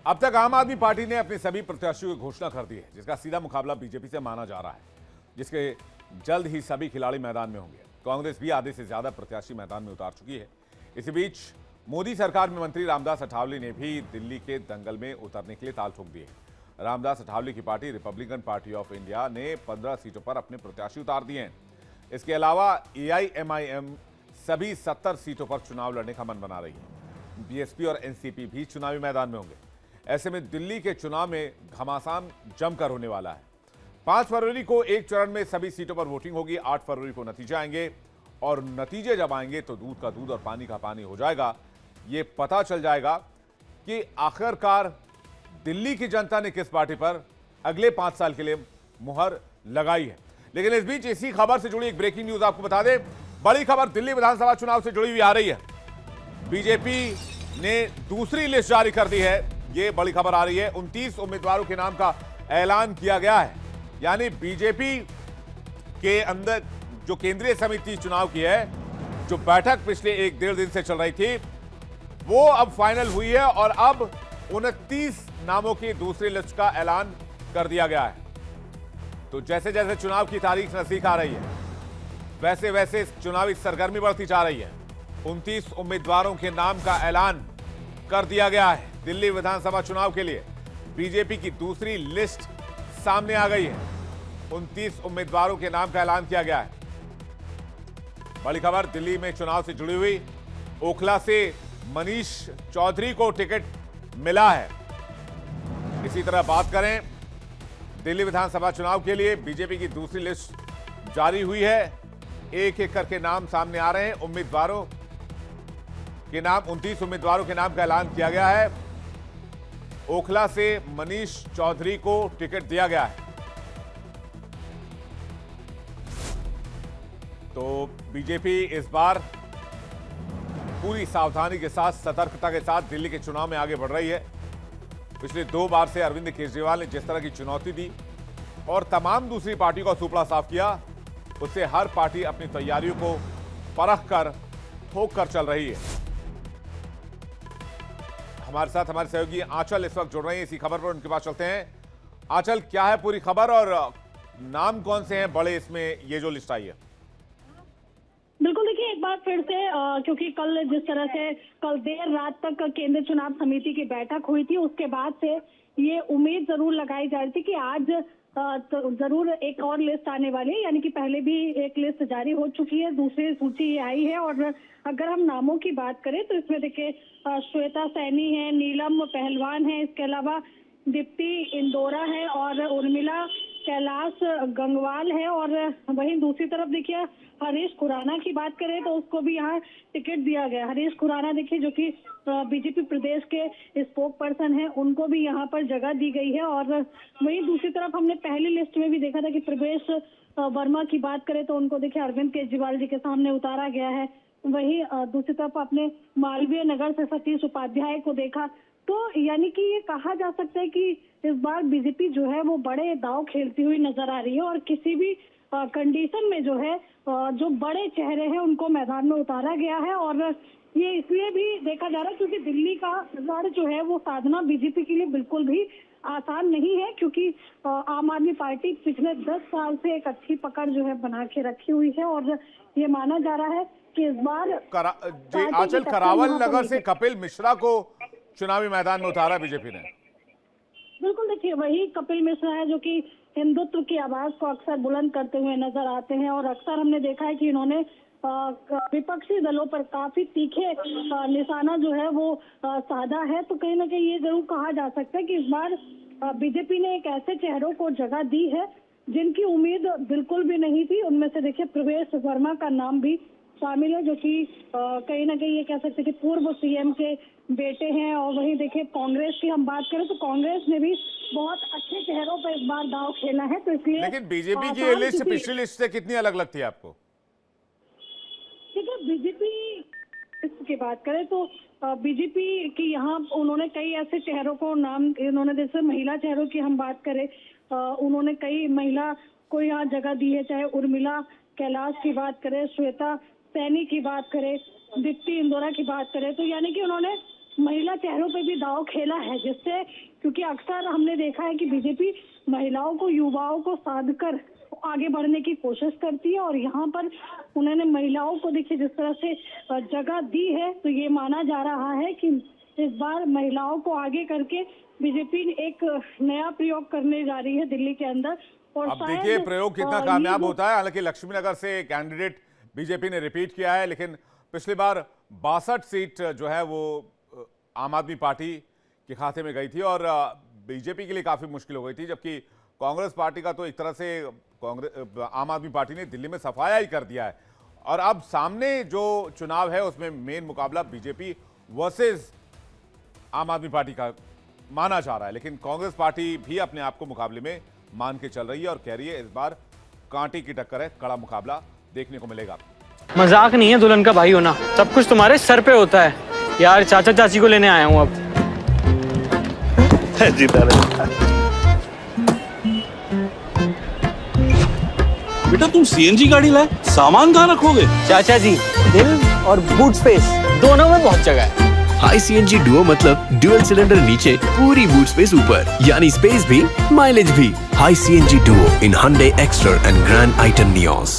अब तक आम आदमी पार्टी ने अपने सभी प्रत्याशियों की घोषणा कर दी है, जिसका सीधा मुकाबला बीजेपी से माना जा रहा है, जिसके जल्द ही सभी खिलाड़ी मैदान में होंगे। कांग्रेस भी आधे से ज्यादा प्रत्याशी मैदान में उतार चुकी है। इसी बीच मोदी सरकार में मंत्री रामदास अठावले ने भी दिल्ली के दंगल में उतरने के लिए ताल ठोक दी है। रामदास अठावले की party Republican party of India ने 15 सीटों पर अपने प्रत्याशी उतार दिए हैं। इसके अलावा AIMIM सभी 70 सीटों पर चुनाव लड़ने का मन बना रही है। बीएसपी और एनसीपी भी चुनावी मैदान में होंगे। ऐसे में दिल्ली के चुनाव में घमासान जमकर होने वाला है। 5 फरवरी को एक चरण में सभी सीटों पर वोटिंग होगी। 8 फरवरी को नतीजे आएंगे और नतीजे जब आएंगे तो दूध का दूध और पानी का पानी हो जाएगा। ये पता चल जाएगा कि आखिरकार दिल्ली की जनता ने किस पार्टी पर अगले 5 साल के लिए मुहर लगाई है। लेकिन इस बीच इसी खबर से जुड़ी एक ब्रेकिंग न्यूज आपको बता दें। बड़ी खबर दिल्ली विधानसभा चुनाव से जुड़ी हुई आ रही है। बीजेपी ने दूसरी लिस्ट जारी कर दी है। ये बड़ी खबर आ रही है। 29 उम्मीदवारों के नाम का ऐलान किया गया है। यानी बीजेपी के अंदर जो केंद्रीय समिति चुनाव की है, जो बैठक पिछले 1-1.5 दिन से चल रही थी, वो अब फाइनल हुई है और अब 29 नामों की दूसरी लिस्ट का ऐलान कर दिया गया है। तो जैसे जैसे चुनाव की तारीख नजदीक आ रही है, वैसे वैसे चुनावी सरगर्मी बढ़ती जा रही है। 29 उम्मीदवारों के नाम का ऐलान कर दिया गया है। दिल्ली विधानसभा चुनाव के लिए बीजेपी की दूसरी लिस्ट सामने आ गई है। 29 उम्मीदवारों के नाम का ऐलान किया गया है। बड़ी खबर दिल्ली में चुनाव से जुड़ी हुई। ओखला से मनीष चौधरी को टिकट मिला है। इसी तरह बात करें दिल्ली विधानसभा चुनाव के लिए बीजेपी की दूसरी लिस्ट जारी हुई है। एक एक करके नाम सामने आ रहे हैं। उम्मीदवारों के नाम 29 उम्मीदवारों के नाम का ऐलान किया गया है। ओखला से मनीष चौधरी को टिकट दिया गया है। तो बीजेपी इस बार पूरी सावधानी के साथ, सतर्कता के साथ दिल्ली के चुनाव में आगे बढ़ रही है। पिछले 2 बार से अरविंद केजरीवाल ने जिस तरह की चुनौती दी और तमाम दूसरी पार्टियों का सुपड़ा साफ किया, उससे हर पार्टी अपनी तैयारियों को परख कर, ठोक कर चल रही है। हमारे साथ हमारे सहयोगी आंचल इस वक्त जुड़ रहे हैं। इसी खबर पर उनके पास चलते हैं। आंचल, क्या है पूरी खबर और नाम कौन से हैं बड़े इसमें ये जो लिस्ट आई है? बिल्कुल, देखिए एक बार फिर से क्योंकि कल जिस तरह से कल देर रात तक केंद्रीय चुनाव समिति की बैठक हुई थी, उसके बाद से ये उम्मीद जरूर लगाई जा रही थी कि आज तो जरूर एक और लिस्ट आने वाली है। यानी कि पहले भी एक लिस्ट जारी हो चुकी है, दूसरी सूची ये आई है। और अगर हम नामों की बात करें तो इसमें देखिए श्वेता सैनी है, नीलम पहलवान है, इसके अलावा दीप्ति इंदौरा है और उर्मिला कैलाश गंगवाल है। और वहीं दूसरी तरफ देखिए हरीश खुराना की बात करें तो उसको भी यहाँ टिकट दिया गया। हरीश खुराना देखिए जो कि बीजेपी प्रदेश के स्पोक पर्सन है, उनको भी यहाँ पर जगह दी गई है। और वहीं दूसरी तरफ हमने पहली लिस्ट में भी देखा था कि प्रवेश वर्मा की बात करें तो उनको देखिए अरविंद केजरीवाल जी के सामने उतारा गया है। वहीं दूसरी तरफ अपने मालवीय नगर से सतीश उपाध्याय को देखा। तो यानी कि ये कहा जा सकता है कि इस बार बीजेपी जो है वो बड़े दांव खेलती हुई नजर आ रही है और किसी भी कंडीशन में जो है जो बड़े चेहरे हैं उनको मैदान में उतारा गया है। और ये इसलिए भी देखा जा रहा है क्योंकि दिल्ली का गढ़ जो है वो साधना बीजेपी के लिए बिल्कुल भी आसान नहीं है, क्योंकि आम आदमी पार्टी पिछले 10 साल से एक अच्छी पकड़ जो है बना के रखी हुई है। और ये माना जा रहा है कि इस बार आंचल, करावल नगर से कपिल मिश्रा को चुनावी मैदान में उतारा बीजेपी ने। बिल्कुल, देखिए वही कपिल मिश्रा है जो कि हिंदुत्व की आवाज को अक्सर बुलंद करते हुए नजर आते हैं। और अक्सर हमने देखा है कि इन्होंने विपक्षी दलों पर काफी तीखे निशाना जो है वो साधा है। तो कहीं ना कहीं ये जरूर कहा जा सकता है कि इस बार बीजेपी ने एक ऐसे चेहरों को जगह दी है जिनकी उम्मीद बिल्कुल भी नहीं थी। उनमें से देखिए प्रवेश वर्मा का नाम भी शामिल है, जो कि कहीं ना कहीं ये कह सकते हैं कि पूर्व सीएम के बेटे हैं। और वहीं देखिए कांग्रेस की हम बात करें तो कांग्रेस ने भी बहुत अच्छे चेहरों पर इस बार दांव खेला है। तो इसलिए लेकिन बीजेपी की ये लिस्ट पिछली लिस्ट से कितनी अलग लगती है आपको? ठीक है, बीजेपी की बात करें तो बीजेपी की यहाँ उन्होंने कई ऐसे चेहरों को नाम उन्होंने, जैसे महिला चेहरों की हम बात करें, उन्होंने कई महिला को यहाँ जगह दी है। चाहे उर्मिला कैलाश की बात करें, श्वेता सैनी की बात करें, दीप्ति इंदौरा की बात करें, तो यानी कि उन्होंने महिला चेहरों पे भी दांव खेला है, जिससे क्योंकि अक्सर हमने देखा है कि बीजेपी महिलाओं को, युवाओं को साध कर आगे बढ़ने की कोशिश करती है, और यहाँ पर उन्होंने महिलाओं को देखिए जिस तरह से जगह दी है, तो ये माना जा रहा है कि इस बार महिलाओं को आगे करके बीजेपी एक नया प्रयोग करने जा रही है दिल्ली के अंदर। और अब देखिए प्रयोग कितना कामयाब होता है। हालांकि लक्ष्मीनगर से कैंडिडेट बीजेपी ने रिपीट किया है, लेकिन पिछली बार 62 सीट जो है वो आम आदमी पार्टी के खाते में गई थी और बीजेपी के लिए काफी मुश्किल हो गई थी, जबकि कांग्रेस पार्टी का तो एक तरह से आम आदमी पार्टी ने दिल्ली में सफाया ही कर दिया है। और अब सामने जो चुनाव है उसमें मेन मुकाबला बीजेपी वर्सेस आम आदमी पार्टी का माना जा रहा है, लेकिन कांग्रेस पार्टी भी अपने आप को मुकाबले में मान के चल रही है और कह रही है इस बार कांटे की टक्कर है, कड़ा मुकाबला देखने को मिलेगा। मजाक नहीं है दुल्हन का भाई होना, सब कुछ तुम्हारे सर पे होता है यार। चाचा चाची को लेने आया हूँ अब। बेटा तुम सीएनजी गाड़ी लाए, सामान कहाँ रखोगे? चाचा जी, दिल और बूट स्पेस दोनों में बहुत जगह है। हाई सीएनजी डुओ मतलब ड्यूअल सिलेंडर नीचे, पूरी बूट स्पेस ऊपर, यानी स्पेस भी माइलेज भी। High CNG Duo in Hyundai Exter and Grand Iton Neos।